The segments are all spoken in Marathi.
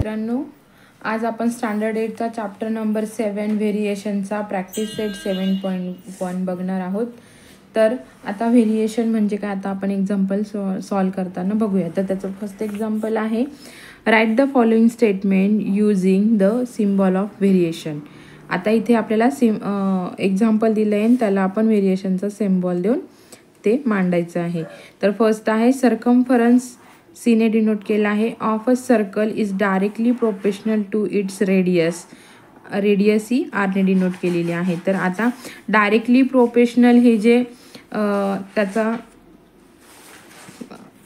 मित्रांनो, आज आपण स्टँडर्ड 8चा चॅप्टर नंबर 7 व्हेरिएशनचा प्रॅक्टिस सेट 7.1 बघणार आहोत. तर आता व्हेरिएशन म्हणजे काय, आता आपण एक्झाम्पल सॉल्व करताना बघूया. तर त्याचं फर्स्ट एक्झाम्पल आहे, write the following statement using the symbol of variation. आता इथे आपल्याला एक्झाम्पल दिलं आहे, त्याला आपण व्हेरिएशनचा सिम्बॉल देऊन ते मांडायचं आहे. तर फर्स्ट आहे सर्कम्फरन्स, सीने डिनोट केला आहे. Of a circle is directly proportional to its radius. Radius ही आरने डिनोट केलेली आहे. तर आता डायरेक्टली प्रोपोर्शनल हे जे त्याचा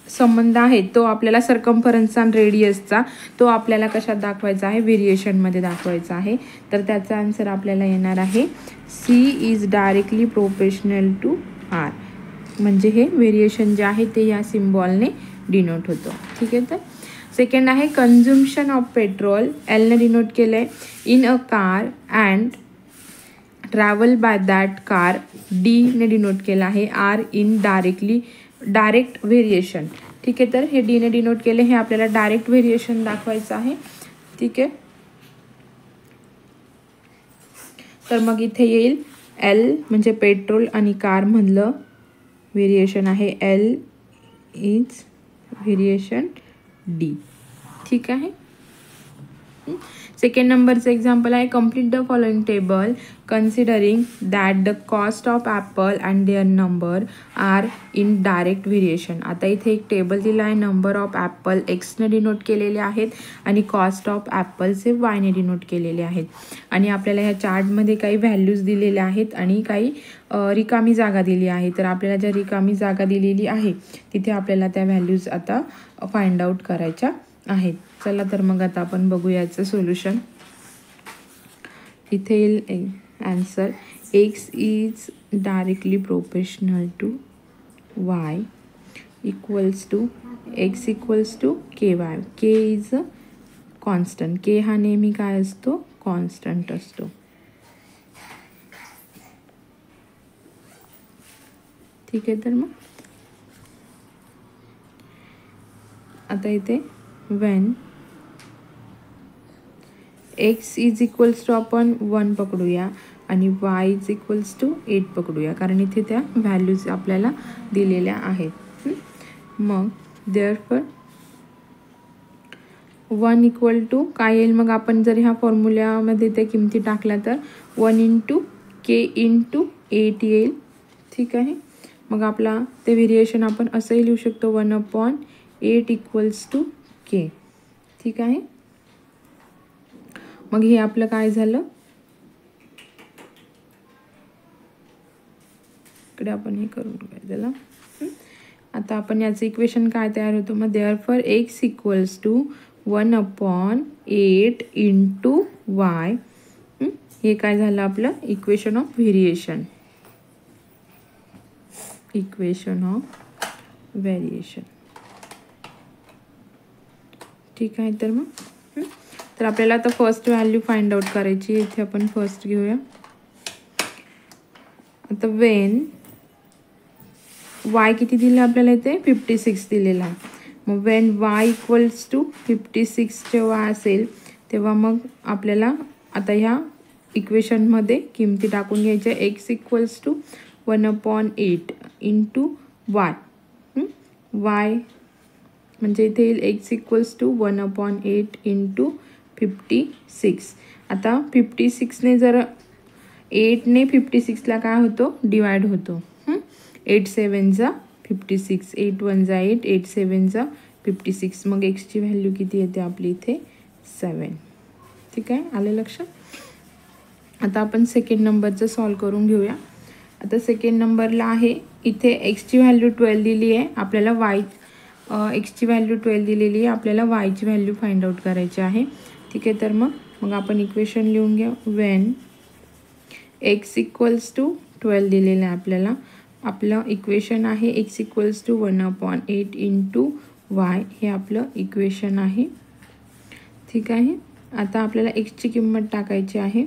संबंध आहे तो आपल्याला सर्कम्फरन्सचा आणि रेडियसचा तो आपल्याला कशात दाखवायचा आहे, व्हेरिएशनमध्ये दाखवायचा आहे. तर त्याचा आन्सर आपल्याला येणार आहे c is directly proportional to r. म्हणजे हे व्हेरिएशन जे आहे ते या सिम्बॉलने डिनोट होतो. ठीक आहे. तर सेकंड आहे कन्झम्पशन ऑफ पेट्रोल, एलने डिनोट केलं आहे. In a car and travel by that car, डीने डिनोट केलं आहे. Are in direct variation. ठीक आहे. तर हे डीने डिनोट केले, हे आपल्याला डायरेक्ट व्हेरिएशन दाखवायचं आहे. ठीक आहे. तर मग इथे येईल एल म्हणजे पेट्रोल आणि कार मधलं व्हेरिएशन आहे. L is variation d. ठीक आहे. सेकंड नंबरचं एक्झाम्पल आहे, complete the following table considering that the cost of apple and their number are in direct variation. आता इथे एक टेबल दिला आहे. नंबर ऑफ ॲपल एक्सने डिनोट केलेले आहेत आणि कॉस्ट ऑफ ॲपल्सचे वायने डिनोट केलेले आहेत. आणि आपल्याला ह्या चार्टमध्ये काही व्हॅल्यूज दिलेल्या आहेत आणि काही रिकामी जागा दिली आहे. तर आपल्याला ज्या रिकामी जागा दिलेली आहे तिथे आपल्याला त्या व्हॅल्यूज आता फाइंड आउट करायच्या आहेत. चला तर मग आता आपण बघूया याचं सोल्युशन. इथे येईल answer, X is directly proportional to Y equals to X equals to K Y. K is a constant. K हा नेहमी काय असतो, कॉन्स्टंट असतो. ठीक आहे. तर मग आता इथे when x is equals to आपण 1 पकडूया आणि वाय इज इक्वल्स टू 8 पकडूया, कारण इथे त्या व्हॅल्यूज आपल्याला दिलेल्या आहेत. मग देअरफॉर 1 इक्वल टू काय येईल, मग आपण जर ह्या फॉर्म्युल्यामध्ये त्या किमती टाकल्या तर 1 इंटू के इंटू 8 येईल. ठीक आहे. मग आपला ते व्हेरिएशन आपण असंही लिहू शकतो, 1/8 इक्वल्स टू के. ठीक आहे. मग हे आपलं काय झालं, इकडे आपण हे करून काय झालं. आता आपण याचं इक्वेशन काय तयार होतं, मग therefore x equals to 1/8 into y. हे काय झालं आपलं equation of variation. Equation of variation. ठीक आहे. तर मग तर आपल्याला आता फर्स्ट व्हॅल्यू फाइंड आउट करायची. इथे आपण फर्स्ट घेऊया. आता वेन वाय किती दिलं आपल्याला, इथे 56 दिलेला आहे. मग वेन वाय इक्वल्स टू 56 जेव्हा असेल तेव्हा मग आपल्याला आता ह्या इक्वेशनमध्ये किमती टाकून घ्यायच्या. X equals to 1/8 into y. Y म्हणजे इथे येईल एक्स इक्वल्स टू 1/8 इंटू 56. आता 56ने जर 8ने 56ला काय होतो, डिवाइड होतो. 8 7 जा 56, 8 1 जा 8, 8 7 जा 56. मग एक्सची व्हॅल्यू किती येते आपली इथे 7. ठीक आहे. आलं लक्षात. आता आपण सेकंड नंबरचं सॉल्व करून घेऊया. आता सेकंड नंबरला आहे, इथे एक्सची व्हॅल्यू 12 दिली आहे आपल्याला. वाय एक्सची व्हॅल्यू 12 दिलेली आहे आपल्याला, वायची व्हॅल्यू फाइंड आउट करायची आहे. ठीक आहे. तर मग आपण इक्वेशन लिहून घ्या. वेन एक्स इक्वल्स टू 12 दिलेलं आहे आपल्याला. आपलं इक्वेशन आहे x equals to 1/8 into y. हे आपलं इक्वेशन आहे. ठीक आहे. आता आपल्याला एक्सची किंमत टाकायची आहे.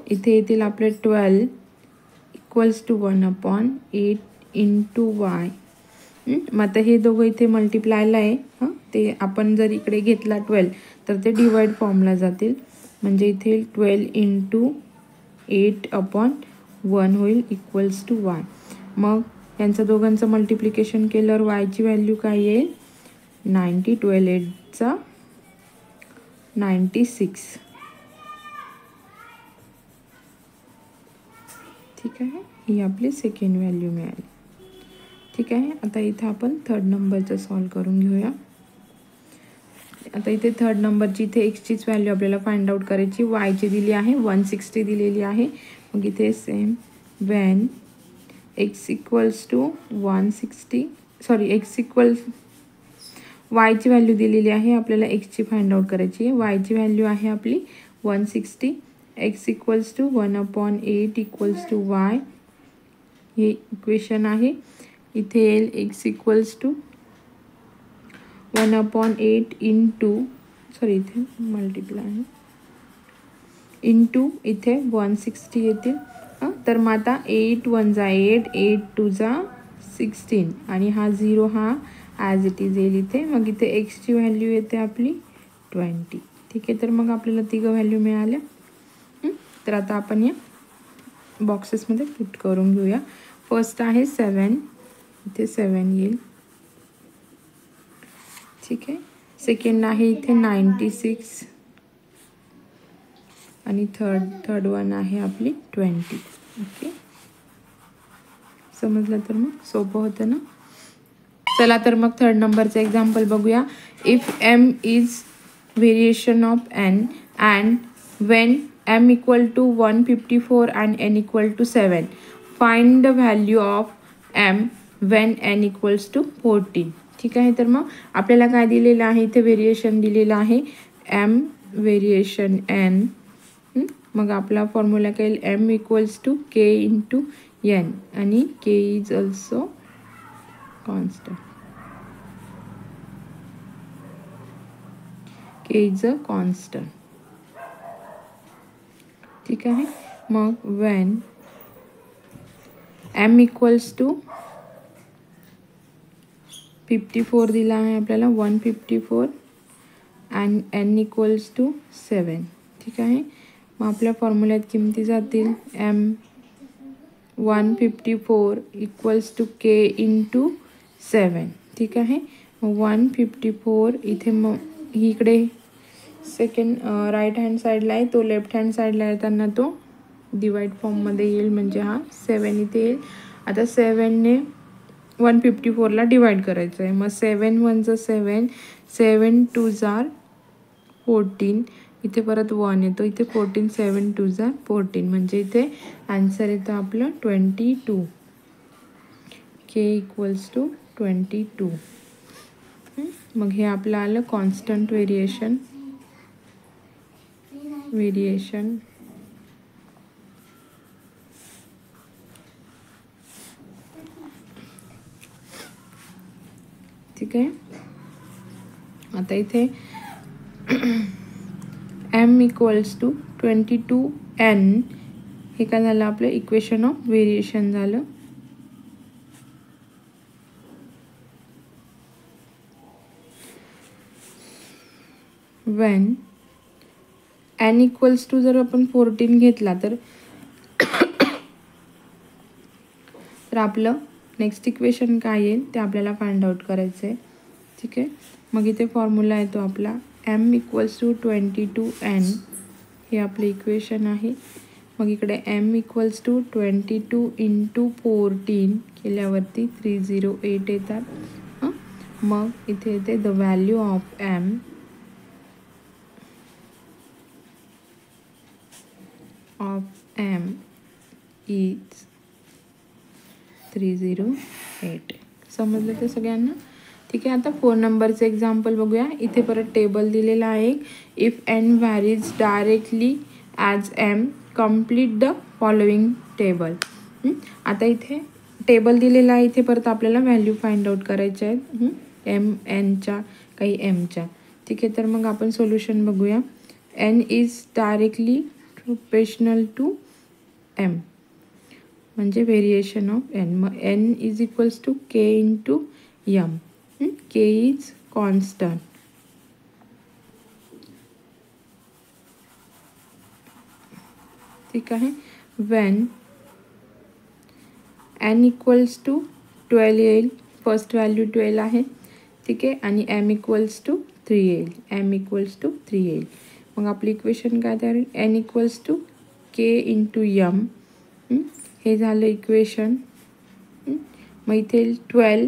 इथे येतील आपले 12 इक्वल्स टू 1/8 इंटू वाय. मग आता हे दोघं इथे मल्टिप्लायला आहे, ते ते आपण जर इकडे घेतला 12 तर ते डिवाइड फॉर्मला जातील. म्हणजे इथे 12 × 8/1 होईल इक्वल्स टू y. मग यांचं दोघांचं मल्टिप्लिकेशन केल्यावर वायची व्हॅल्यू काय येईल 90. 12 8 96. ठीक आहे, ही आपली सेकंड व्हॅल्यू मिळाली. ठीक आहे, आता इथं आपण थर्ड नंबरचं सॉल्व करून घेऊया. आता इथे थर्ड नंबरची इथे एक्सचीच व्हॅल्यू आपल्याला फाइंड आउट करायची. वायची दिली आहे 160 दिलेली आहे. मग इथे same when x equals to 160 x equals वायची व्हॅल्यू दिलेली आहे, आपल्याला एक्सची फाइंड आउट करायची आहे. वायची व्हॅल्यू आहे आपली 160. x equals to 1/8 equals to y. हे इक्वेशन आहे. इथे येईल x इक्वल्स टू 1/8 इथे मल्टिप्लाय आहे इंटू इथे 160 येतील. तर मग आता 8 1 जा 8 8 2 जा 16 आणि हा 0 हा ॲज इट इज येईल इथे. मग इथे एक्सची व्हॅल्यू येते आपली 20. ठीक आहे, तर मग आपल्याला तिघं व्हॅल्यू मिळाल्या. तर आता आपण या बॉक्सेसमध्ये पुट करून घेऊया. फर्स्ट आहे 7, इथे 7 येईल. ठीक आहे, सेकंड आहे इथे 96 आणि थर्ड वन आहे आपली 20. ओके, समजलं तर मग सोपं होतं ना. चला तर मग थर्ड नंबरचं एक्झाम्पल बघूया. If m is variation of n and when m equal to 154 and n equal to 7 find the value of m when n equals to 14. ठीक आहे, तर मग आपल्याला काय दिलेलं आहे इथे व्हेरिएशन दिलेलं आहे m व्हेरिएशन n. मग आपला फॉर्म्युला काय येईल m equals to k × n आणि k is also constant. k is a constant. ठीक आहे, मग वेन m इक्वल्स टू 54 दिला आहे आपल्याला 154 अँड n इक्वल्स टू 7. ठीक आहे, मग आपल्या फॉर्म्युल्यात किमती जातील m 154 इक्वल्स टू k × 7. ठीक आहे, मग 154 इथे मग इकडे सेकंड राईट हँड साईडला आहे, तो लेफ्ट हँड साईडला येताना तो डिवाइड फॉर्ममध्ये येईल. म्हणजे हा 7 इथे येईल. आता 7ने 154ला डिवाइड करायचं आहे. मग 7 1 जा 7 7 2 जा 14 इथे परत 1 येतो. इथे 14 7 2 जा 14 म्हणजे इथे आन्सर येतं आपलं 22. k equals to 22. मग हे आपलं आलं कॉन्स्टंट व्हेरिएशन. ठीक आहे, आता इथे m इक्वल्स टू 22n हे काय झालं आपलं इक्वेशन ऑफ व्हेरिएशन झालं. वेन n इक्वल्स टू जर आपण 14 घेतला तर आपलं नेक्स्ट इक्वेशन काय येईल ते आपल्याला फाइंड आउट करायचं आहे. ठीक आहे, मग इथे फॉर्म्युला येतो आपला m इक्वल्स टू 22n हे आपलं इक्वेशन आहे. मग इकडे m इक्वल्स टू 22 × 14 केल्यावरती 308 येतात. मग इथे येते the value of m is 308. समजलं ते सगळ्यांना. ठीक आहे, आता 4 नंबरचं एक्झाम्पल बघूया. इथे परत टेबल दिलेला आहे. If n varies directly as m complete the following table. आता इथे टेबल दिलेला आहे. इथे परत आपल्याला व्हॅल्यू फाइंड आउट करायच्या आहेत m nच्या काही mच्या. ठीक आहे, तर मग आपण सोल्युशन बघूया. n is directly proportional to m म्हणजे व्हेरिएशन ऑफ n. मग n is equals to k × m. k is constant. ठीक आहे. वेन n इक्वल्स टू 12 येईल, फर्स्ट व्हॅल्यू 12 आहे. ठीक आहे. आणि m इक्वल्स टू 3 येईल, m इक्वल्स टू 3 येईल. मग आपली इक्वेशन काय तयार होईल, n equals to k into m. हे झालं इक्वेशन. मग इथे 12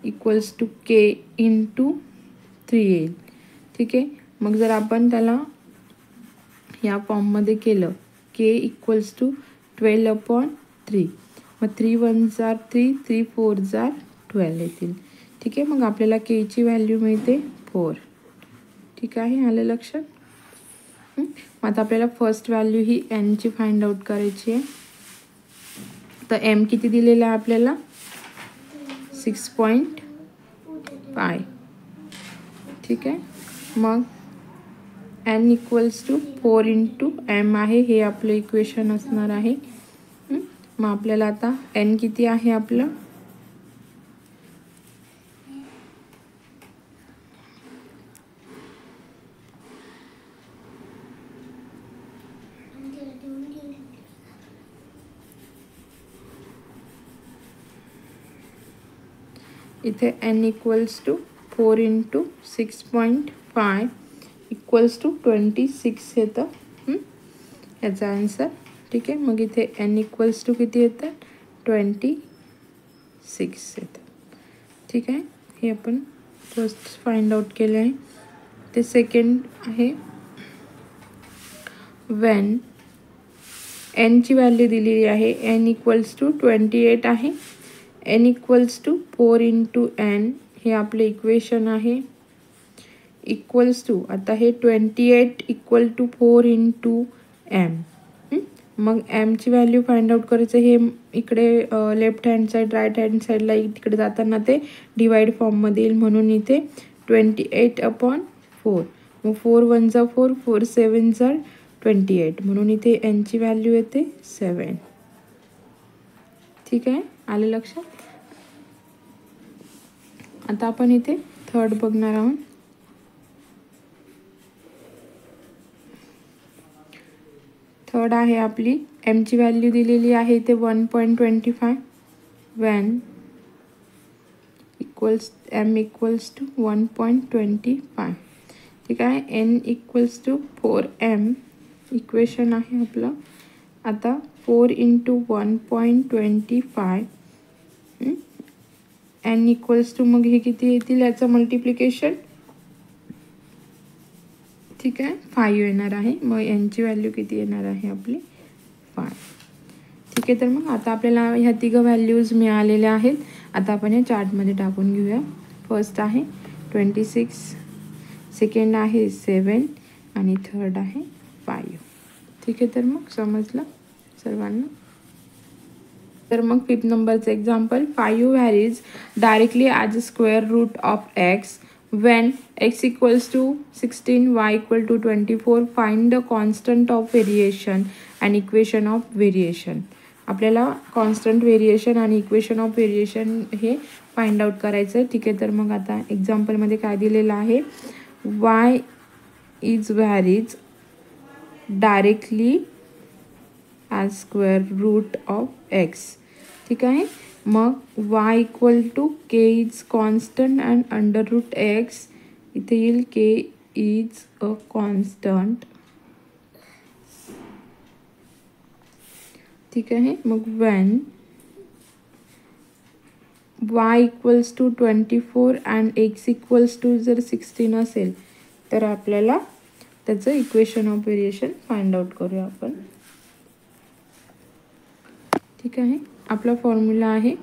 इक्वल्स टू k इंटू 3 येईल. ठीक आहे. मग जर आपण त्याला या फॉर्ममध्ये केलं, k इक्वल्स टू 12/3. मग 3 1 जार 3, 3 4 जार 12 येतील. ठीक आहे. मग आपल्याला k ची व्हॅल्यू मिळते 4. ठीक आहे, आलं लक्षात. मग आता आपल्याला फर्स्ट व्हॅल्यू ही n ची फाइंड आउट करायची आहे. तर m किती दिलेला आहे आपल्याला, 6.5. ठीक आहे. मग n equals to 4 into m आहे, हे आपलं इक्वेशन असणार आहे. मग आपल्याला आता n किती आहे आपलं, इथे n equals to 4 into 6.5 equals to 26 येतं याचा आन्सर. ठीक आहे. मग इथे n इक्वल्स टू किती येतं, 26 येतं. ठीक आहे. हे आपण फर्स्ट फाइंड आउट केले आहे. ते सेकंड आहे, वेन n ची व्हॅल्यू दिलेली आहे, n इक्वल्स टू 28 आहे. n equals to 4 into n हे आपले इक्वेशन आहे. इक्वल्स टू आता हे 28 इक्वल टू 4 इंटू m. मग m ची व्हॅल्यू फाइंड आउट करायचं. हे इकडे left hand side right hand साईडला तिकडे जाताना ते डिवाइड फॉर्ममध्ये येईल, म्हणून इथे 28/4. मग 4 1 जा 4, 4 7 जा 28, म्हणून इथे n ची व्हॅल्यू येते 7. ठीक आहे, आलं लक्षात. आता आपण इथे थर्ड बघणार आहोत. थर्ड आहे आपली, m ची व्हॅल्यू दिलेली आहे इथे 1.25. When equals m equals to 1.25. ठीक आहे. n equals to 4m equation आहे आपलं. आता 4 इंटू 1.25 n इक्वल्स टू, मग हे किती येतील याचं मल्टिप्लिकेशन. ठीक आहे, 5 येणार आहे. मग n ची व्हॅल्यू किती येणार आहे आपली, 5. ठीक आहे. तर मग आता आपल्याला ह्या तिघं व्हॅल्यूज मिळालेल्या आहेत. आता आपण या चार्टमध्ये टाकून घेऊया. फर्स्ट आहे 26, सेकंड आहे 7 आणि थर्ड आहे 5. ठीक आहे. तर मग समजलं सर्वांना. तर मग 5th नंबरचं example, 5 varies directly as a square root of x when x equals to 16, y equal to 24. Find the constant of variation and equation of variation. आपल्याला कॉन्स्टंट व्हेरिएशन आणि इक्वेशन ऑफ व्हेरिएशन हे फाइंड आउट करायचं आहे. ठीक आहे. तर मग आता एक्झाम्पलमध्ये काय दिलेलं आहे, y is varies directly as square root of x. ठीक आहे. मग y equal to k is constant and under root x. इथे येईल k इज अ कॉन्स्टंट. ठीक आहे. मग when y equals to 24 and x equals to जर 16 असेल तर आपल्याला त्याचं equation of variation find out करूया आपण. ठीक आहे. आपला फॉर्म्युला आहे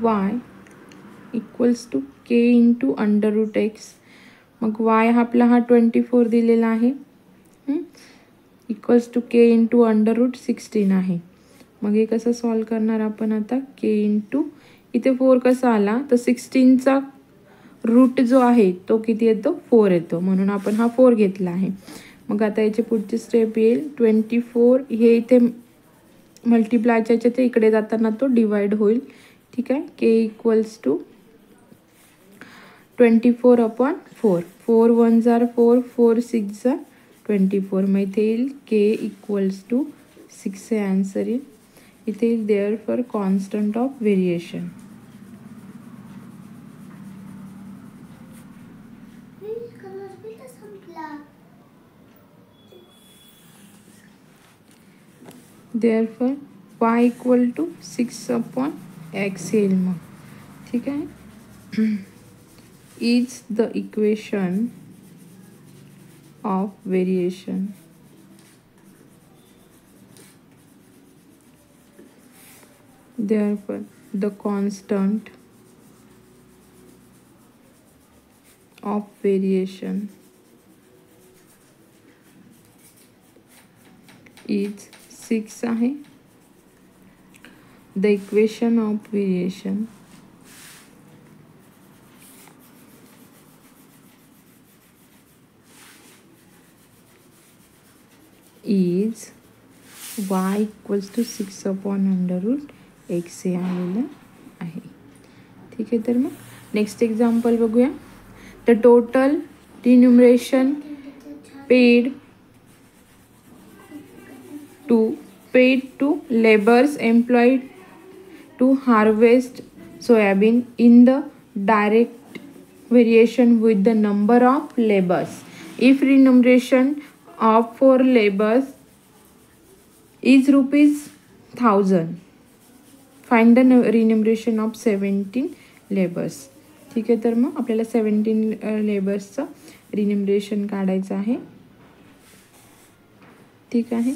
y equals to k into under root x. मग y हा आपला 24 दिलेला आहे, equals to k into under root 16 आहे. मग हे कसं सॉल्व करणार आपण आता, k इंटू इथे 4 कसा आला तर 16चा रूट जो आहे तो किती येतो, 4 येतो, म्हणून आपण हा 4 घेतला आहे. मग आता याची पुढची स्टेप येईल 24. हे इथे मल्टिप्लायच्या ते इकडे जाताना तो डिवाइड होईल. ठीक आहे. k equals to 24/4. 4 1s are 4, 4 6 are 24. मग इथे येईल k इक्वल्स टू 6 हे आन्सर येईल. इथे येईल therefore constant of variation. Therefore y equal to 6/x येईल मग. ठीक आहे. Is the equation of variation. Therefore, the constant of variation is 6 आहे. The equation of variation is y equals to 6/√x हे आलेलं आहे. ठीक आहे. तर मग नेक्स्ट एक्झाम्पल बघूया. The total remuneration paid to labours employed to harvest soybean in the direct variation with the number of labours. If remuneration of 4 labours is ₹1000. Find the remuneration of 17 labours. ठीक आहे. तर मग आपल्याला 17 लेबर्सचं रिन्युमरेशन काढायचं आहे. ठीक आहे.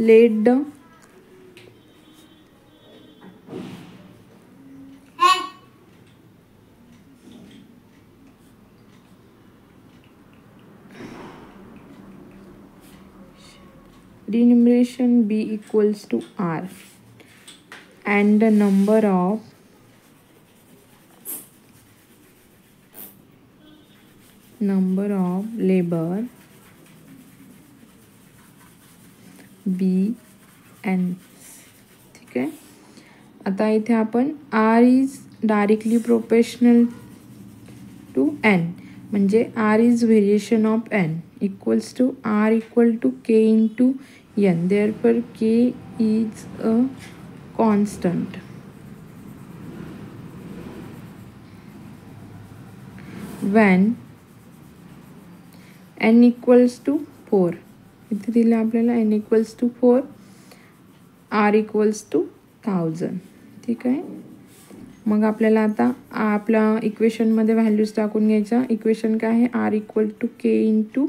Let the remuneration be equals to r and the number of labor b n. ठीक आहे. आता इथे आपण r is directly proportional to n म्हणजे r is variation of n equals to r equal to k into n. Therefore k is a constant. When n equals to 4 इथे दिलं आपल्याला n equals to 4, r equals to 1000. ठीक आहे. मग आपल्याला आता आपल्या इक्वेशनमध्ये व्हॅल्यूज टाकून घ्यायच्या. इक्वेशन काय आहे? r equal to k into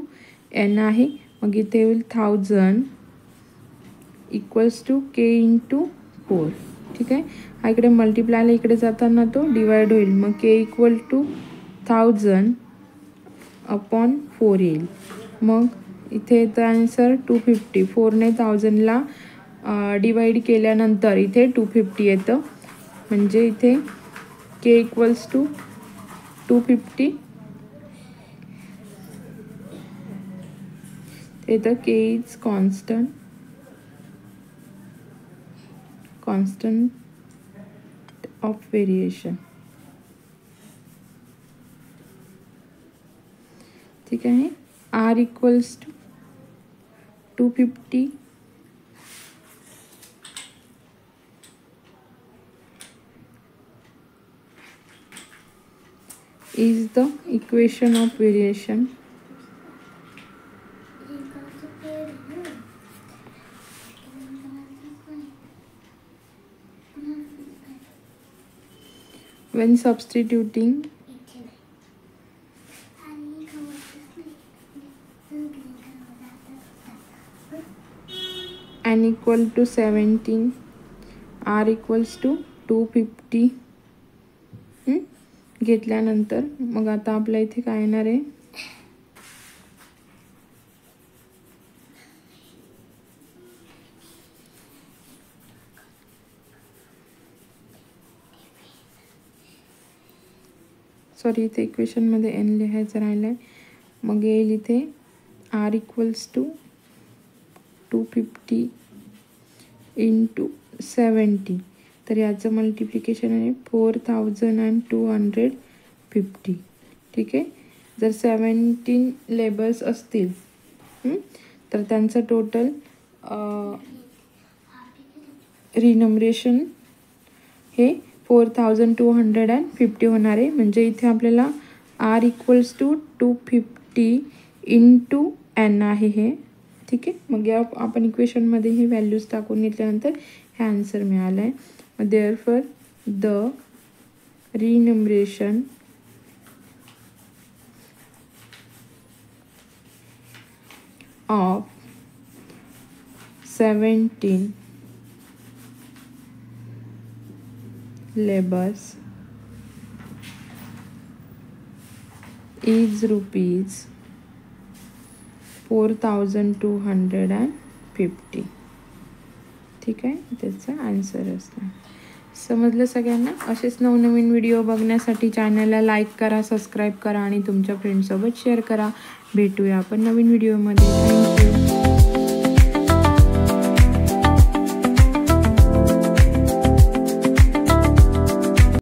n आहे. मग इथे होईल 1000 इक्वल्स टू k इंटू 4. ठीक आहे. हा इकडे मल्टिप्लायला इकडे जाताना तो डिवाइड होईल. मग k इक्वल टू 1000/4 येईल. मग इथे येतं आन्सर 250. 4ने 1000ला डिवाइड केल्यानंतर इथे 250 येतं. म्हणजे इथे k इक्वल्स टू 250 येतं. k is constant of variation. ठीक आहे. r equals to 250 is the equation of variation. When substituting n equal to 17, r equals to 250 घेतल्यानंतर मग आता आपल्या इथे काय येणार आहे? सॉरी, इथे इक्वेशनमध्ये n लिहायचं राहिलं आहे. मग येईल इथे r इक्वल्स टू 250 इंटू 70. तर याचं मल्टिप्लिकेशन आहे 4250. ठीक आहे. जर 17 लेबर्स असतील तर त्यांचं टोटल रिनंबरेशन हे 4250 होणार आहे. म्हणजे इथे आपल्याला R = 250 × n आहे हे. ठीक आहे. मग या आपण इक्वेशनमध्ये हे व्हॅल्यूज टाकून घेतल्यानंतर हे आन्सर मिळालं आहे. मग therefore the renumeration of 17 labors is ₹4250. ठीक आहे. त्याचा आन्सर असणार. समजलं सगळ्यांना? असेच नवनवीन व्हिडिओ बघण्यासाठी चॅनलला लाईक करा, सबस्क्राईब करा आणि तुमच्या फ्रेंड्ससोबत शेअर करा. भेटूया आपण नवीन व्हिडिओमध्ये. थँक्यू.